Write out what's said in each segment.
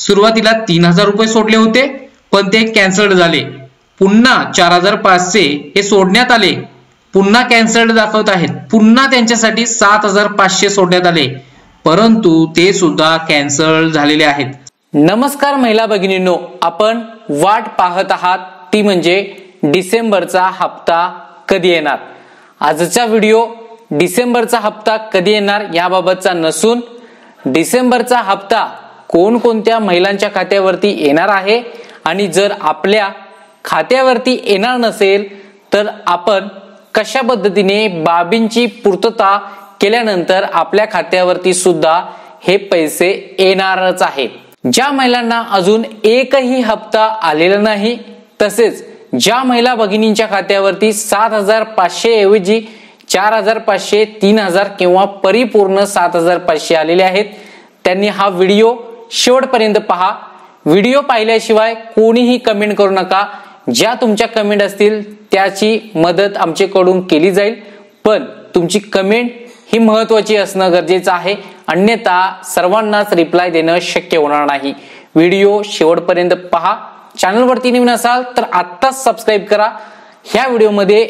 सुरुवातीला 3000 रुपये सोडले होते पण ते कॅन्सल्ड झाले. पुन्हा 4500 हे सोडण्यात आले, पुन्हा कॅन्सल्ड दाखवत आहेत. पुन्हा त्यांच्यासाठी 7500 सोडण्यात आले, परंतु ते सुद्धा कॅन्सल झालेले आहेत. नमस्कार महिला भगिनींनो, आपण वाट पाहत आहात ती म्हणजे डिसेंबरचा हप्ता कधी येणार. आजचा व्हिडिओ डिसेंबरचा हप्ता कधी येणार याबाबतचा नसून डिसेंबरचा हप्ता कोणकोणत्या महिलांच्या खात्यावरती येणार आहे आणि जर आपल्या खात्यावरती येणार नसेल तर आपण कशा पद्धतीने बाबींची पूर्तता केल्यानंतर आपल्या खात्यावरती सुद्धा हे पैसे येणारच आहेत. ज्या महिलांना अजून एकही हप्ता आलेला नाही, तसेच ज्या महिला भगिनींच्या खात्यावरती 7500 ऐवजी 4500, 3000 किंवा परिपूर्ण 7500 आलेले आहेत, त्यांनी हा व्हिडिओ शेवटपर्यंत पहा. व्हिडिओ पाहिल्याशिवाय कोणीही कमेंट करू नका. ज्या तुमच्या कमेंट असतील त्याची मदत आमच्याकडून केली जाईल, पण तुमची कमेंट ही महत्वाची असणं गरजेचं आहे, अन्यथा सर्वांनाच रिप्लाय देणं शक्य होणार नाही. व्हिडिओ शेवटपर्यंत पहा. चॅनलवरती नवीन असाल तर आत्ताच सबस्क्राईब करा. ह्या व्हिडिओमध्ये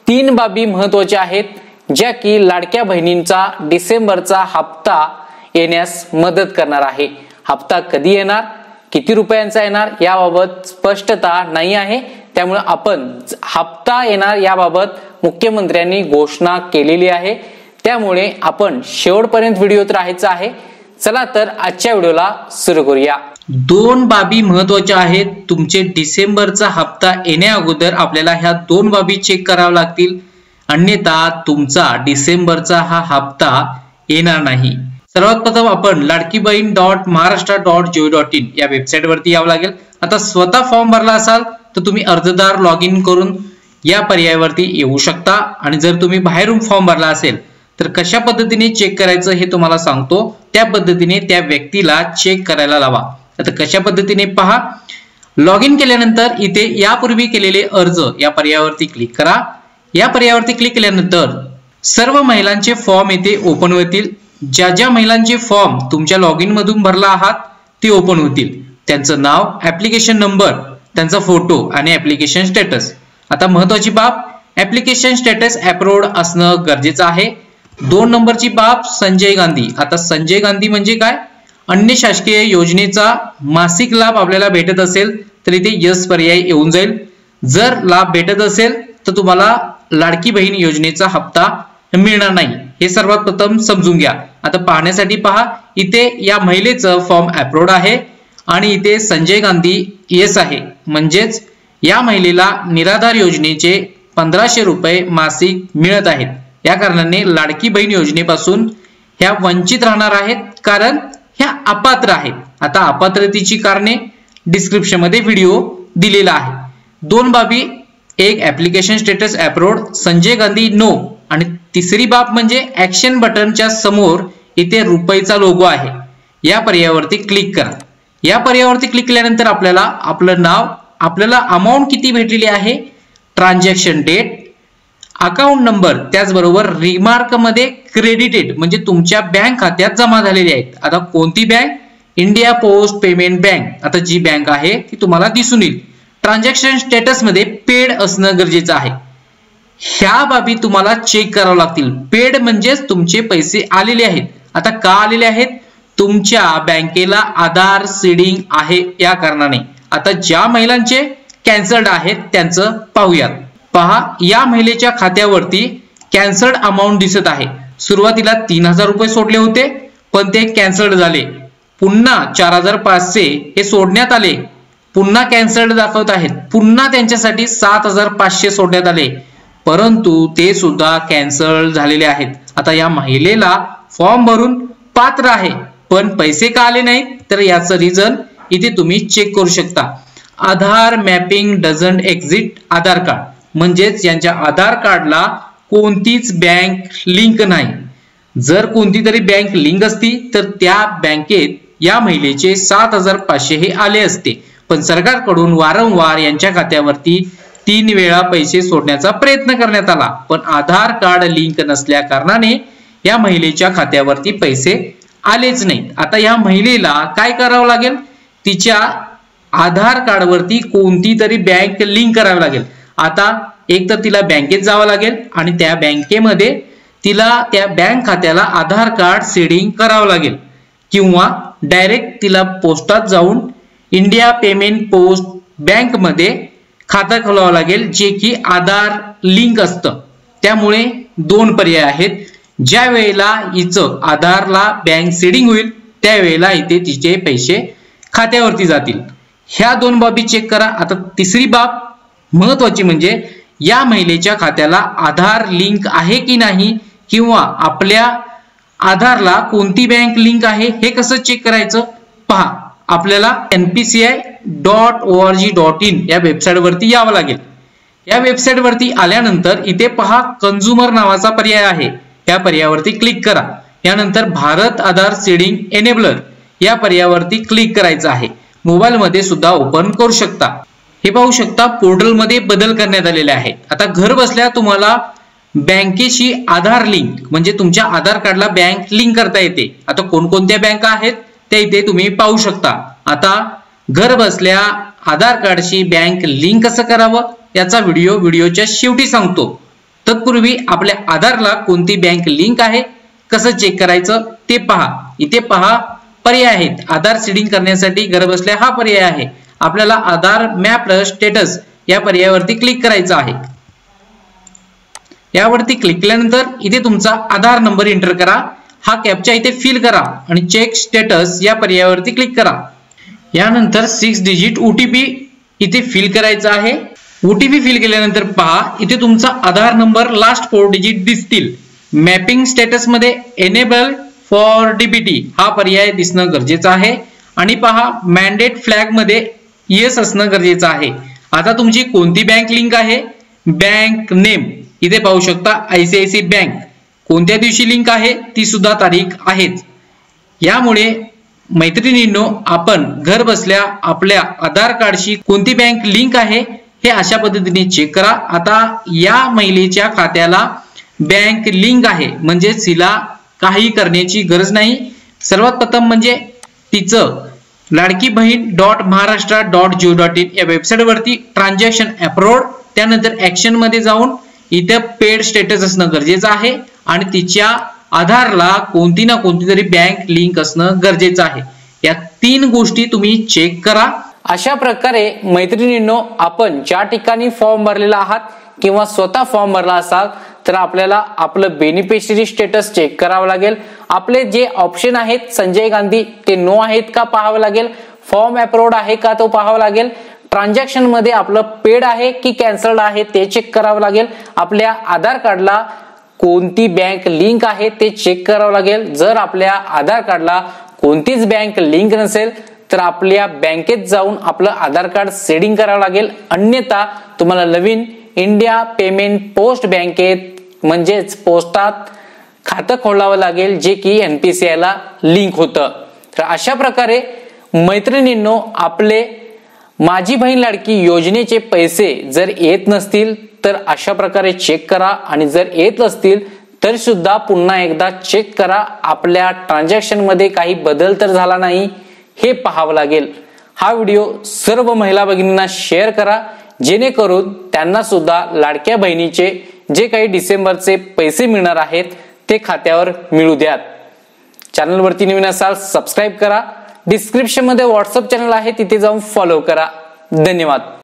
3 बाबी महत्वाच्या आहेत ज्या की लाडक्या बहिणींचा डिसेंबरचा हप्ता येण्यास मदत करणार आहे. हप्ता कधी येणार, किती रुपयांचा येणार याबाबत स्पष्टता नाही आहे, त्यामुळे आपण हप्ता येणार याबाबत मुख्यमंत्र्यांनी घोषणा केलेली आहे, त्यामुळे आपण शेवटपर्यंत व्हिडिओत राहायचं आहे. चला तर आजच्या व्हिडिओला सुरू करूया. 2 बाबी महत्वाच्या आहेत. तुमचे डिसेंबरचा हप्ता येण्या अगोदर आपल्याला ह्या 2 बाबी चेक कराव्या लागतील, अन्यथा तुमचा डिसेंबरचा हा हप्ता येणार नाही. सर्वात प्रथम आपण ladkibahn.maharashtra.gov.in या वेबसाईट वरती यावं लागेल. आता स्वतः फॉर्म भरला असाल तर तुम्ही अर्जदार लॉग इन करून या पर्यायावरती येऊ शकता, आणि जर तुम्ही बाहेरून फॉर्म भरला असेल तर कशा पद्धतीने चेक करायचं हे तुम्हाला सांगतो. त्या पद्धतीने त्या व्यक्तीला चेक करायला लावा. आता कशा पद्धतीने पहा. लॉग इन केल्यानंतर इथे यापूर्वी केलेले अर्ज या पर्यायावरती क्लिक करा. या पर्यायावरती क्लिक केल्यानंतर सर्व महिलांचे फॉर्म इथे ओपन होतील. ज्या ज्या महिलांचे फॉर्म तुमच्या लॉग इन मधून भरला आहात ते ओपन होतील. त्यांचं नाव, ऍप्लिकेशन नंबर, त्यांचा फोटो आणि ऍप्लिकेशन स्टेटस. आता महत्वाची बाब, ऍप्लिकेशन स्टेटस अप्रूव्ड असणं गरजेचं आहे. 2 नंबरची बाब, संजय गांधी. आता संजय गांधी म्हणजे काय? अन्य शासकीय योजनेचा मासिक लाभ आपल्याला भेटत असेल तर इथे यस पर्याय येऊन जाईल. जर लाभ भेटत असेल तर तुम्हाला लाडकी बहीण योजनेचा हप्ता मिळणार नाही, हे सर्वात प्रथम समजून घ्या. आता पाहण्यासाठी पहा, इथे या महिलेचं फॉर्म अप्रूव्ड आहे आणि इथे संजय गांधी येस आहे, म्हणजेच या महिलेला निराधार योजनेचे 1500 रुपये मासिक मिळत आहेत. या कारणाने लाडकी बहीण योजनेपासून ह्या वंचित राहणार आहेत, कारण ह्या अपात्र आहेत. आता अपात्रतेची कारणे डिस्क्रिप्शन मध्ये व्हिडिओ दिलेला आहे. 2 बाबी, एक application status approved, Sanjay Gandhi no, आणि तिसरी बाब म्हणजे ऍक्शन बटनच्या समोर इथे रुपयाचा लोगो आहे. या पर्यायावरती क्लिक करा. या पर्यायावरती क्लिक केल्यानंतर आपल्याला आपलं नाव, आपल्याला अमाऊंट किती भेटलेली आहे, ट्रान्झॅक्शन डेट, अकाउंट नंबर, त्याचबरोबर रिमार्क मध्ये क्रेडिटेड म्हणजे तुमच्या बँक खात्यात जमा झालेले आहेत. आता कोणती bank? India post payment bank. आता जी बँक आहे ती तुम्हाला दिसून येईल. ट्रान्झॅक्शन स्टेटस मध्ये पेड असणं गरजेचं आहे. ह्या बाबी तुम्हाला चेक करावं लागतील. पेड म्हणजेच तुमचे पैसे आलेले आहेत. आता का आलेले आहेत? तुमच्या बँकेला आधार सीडिंग आहे या कारणाने. आता ज्या महिलांचे कॅन्सल्ड आहेत त्यांचं पाहूयात. पहा, या महिलेच्या खात्यावरती कॅन्सल्ड अमाऊंट दिसत आहे. सुरुवातीला 3000 रुपये सोडले होते पण ते कॅन्सल्ड झाले, पुन्हा 4500 हे सोडण्यात आले, पुन्हा कॅन्सल्ड दाखवत आहेत. पुन्हा त्यांच्यासाठी 7500 सोडण्यात आले, परंतु ते सुद्धा कॅन्सल झालेले आहेत. आता या महिलेला फॉर्म भरून पात्र आहे पण पैसे का आले नाहीत, तर याचं रिझन इथे तुम्ही चेक करू शकता. Aadhaar mapping doesn't exit Aadhaar card, म्हणजेच यांच्या आधार कार्डला कोणतीच बँक लिंक नाही. जर कोणती तरी बँक लिंक असती तर त्या बँकेत या महिलेचे 7500 हे आले असते, पण सरकारकडून वारंवार यांच्या खात्यावरती 3 वेळा पैसे सोडण्याचा प्रयत्न करण्यात आला, पण आधार कार्ड लिंक नसल्या कारणाने या महिलेच्या खात्यावरती पैसे आलेच नाहीत. आता या महिलेला काय करावं लागेल? तिच्या आधार कार्डवरती कोणती तरी बँक लिंक करावी लागेल. आता एक तर तिला बँकेत जावं लागेल आणि त्या बँकेमध्ये तिला त्या बँक खात्याला आधार कार्ड सीडिंग करावं लागेल, किंवा डायरेक्ट तिला पोस्टात जाऊन इंडिया पेमेंट पोस्ट बँक मध्ये खातं खोलावं लागेल, जे की आधार लिंक असतं. त्यामुळे दोन पर्याय आहेत. ज्या वेळेला हिचं आधारला बँक सीडिंग होईल त्यावेळेला इथे तिचे पैसे खात्यावरती जातील. ह्या दोन बाबी चेक करा. आता तिसरी बाब महत्वाची म्हणजे या महिलेच्या खात्याला आधार लिंक आहे की नाही, किंवा आपल्या आधारला कोणती बँक लिंक आहे हे कसं चेक करायचं. पहा, आपल्याला npci.org.in या वेबसाईट वरती यावं लागेल. या वेबसाईट वरती आल्यानंतर इथे पहा कंझ्युमर नावाचा पर्याय आहे. या पर्यायावरती क्लिक करा. यानंतर भारत आधार सीडिंग एनेबलर या पर्यायावरती क्लिक करायचं आहे. मोबाईल मध्ये सुद्धा ओपन करू शकता. हे पाहू शकता पोर्टल मध्ये बदल करण्यात आलेले आहेत. आता घर बसल्या तुम्हाला बँकेशी आधार लिंक म्हणजे तुमच्या आधार कार्डला बँक लिंक करता येते. आता कोणकोणत्या बँका आहेत त्या इथे तुम्ही पाहू शकता. आता घर बसल्या आधार कार्डशी बँक लिंक कसं करावं याचा व्हिडिओच्या शेवटी सांगतो. तत्पूर्वी आपल्या आधारला कोणती बँक लिंक आहे कसं चेक करायचं ते पहा. इथे पहा पर्याय आहेत. आधार सीडिंग करण्यासाठी घर बसल्या हा पर्याय आहे. आपल्याला आधार मॅप स्टेटस या पर्यायावरती क्लिक करायचं आहे. यावरती क्लिक केल्यानंतर इथे तुमचा आधार नंबर एंटर करा. हा कॅप्चा इथे फिल करा आणि चेक स्टेटस या पर्यायावरती क्लिक करा. यानंतर 6 डिजिट OTP इथे फिल करायचा आहे. OTP फिल केल्यानंतर पहा इथे तुमचा आधार नंबर लास्ट 4 डिजिट दिसतील. मॅपिंग स्टेटस मध्ये एनेबल फॉर DBT हा पर्याय दिसणं गरजेचं आहे. आणि पहा मॅन्डेट फ्लॅग मध्ये येस असणं गरजेचं आहे. आता तुमची कोणती बँक लिंक आहे, बँक नेम इथे पाहू शकता ICICI बँक. कोणत्या दिवशी लिंक आहे ती सुद्धा तारीख आहेच. यामुळे मैत्रिणींनो आपण घर बसल्या आपल्या आधार कार्डशी कोणती बँक लिंक आहे हे अशा पद्धतीने चेक करा. आता या महिलेच्या खात्याला बँक लिंक आहे म्हणजे तिला काही करण्याची गरज नाही. सर्वात प्रथम म्हणजे तिचं लाडकी बहीण.महाराष्ट्र.gov.in या वेबसाईट वरती ट्रान्झॅक्शन अप्रूव्ड, त्यानंतर ऍक्शन मध्ये जाऊन इथे पेड स्टेटस असणं गरजेचं आहे आणि तिच्या आधारला कोणती ना कोणती तरी बँक लिंक असणं गरजेचं आहे. या 3 गोष्टी तुम्ही चेक करा. अशा प्रकारे मैत्रिणींनो आपण ज्या ठिकाणी फॉर्म भरलेला आहात किंवा स्वतः फॉर्म भरला असाल तर आपल्याला आपलं बेनिफिशरी स्टेटस चेक करावं लागेल. आपले जे ऑप्शन आहेत संजय गांधी ते नो आहेत का पाहावं लागेल. फॉर्म अप्रूव्ड आहे का तो पाहावं लागेल. ट्रान्झॅक्शन मध्ये आपलं पेड आहे की कॅन्सल्ड आहे ते चेक करावं लागेल. आपल्या आधार कार्डला कोणती बँक लिंक आहे ते चेक करावं लागेल. जर आपल्या आधार कार्डला कोणतीच बँक लिंक नसेल तर आपल्या बँकेत जाऊन आपलं आधार कार्ड सेडिंग करावं लागेल. अन्यथा तुम्हाला नवीन इंडिया पेमेंट पोस्ट बँकेत म्हणजेच पोस्टात खातं खोलावं लागेल जे की NPCI ला लिंक होतं. तर अशा प्रकारे मैत्रिणींनो आपले माझी बहीण लाडकी योजनेचे पैसे जर येत नसतील तर अशा प्रकारे चेक करा आणि जर येत असतील तर सुद्धा पुन्हा एकदा चेक करा. आपल्या ट्रान्झॅक्शन मध्ये काही बदल तर झाला नाही हे पाहावं लागेल. हा व्हिडिओ सर्व महिला भगिनींना शेअर करा जेणेकरून त्यांना सुद्धा लाडक्या बहिणीचे जे काही डिसेंबरचे पैसे मिळणार आहेत ते खात्यावर मिळू द्यात. चॅनलवरती नवीन असाल सबस्क्राईब करा. डिस्क्रिप्शन मध्ये व्हॉट्सअप चॅनल आहे तिथे जाऊन फॉलो करा. धन्यवाद.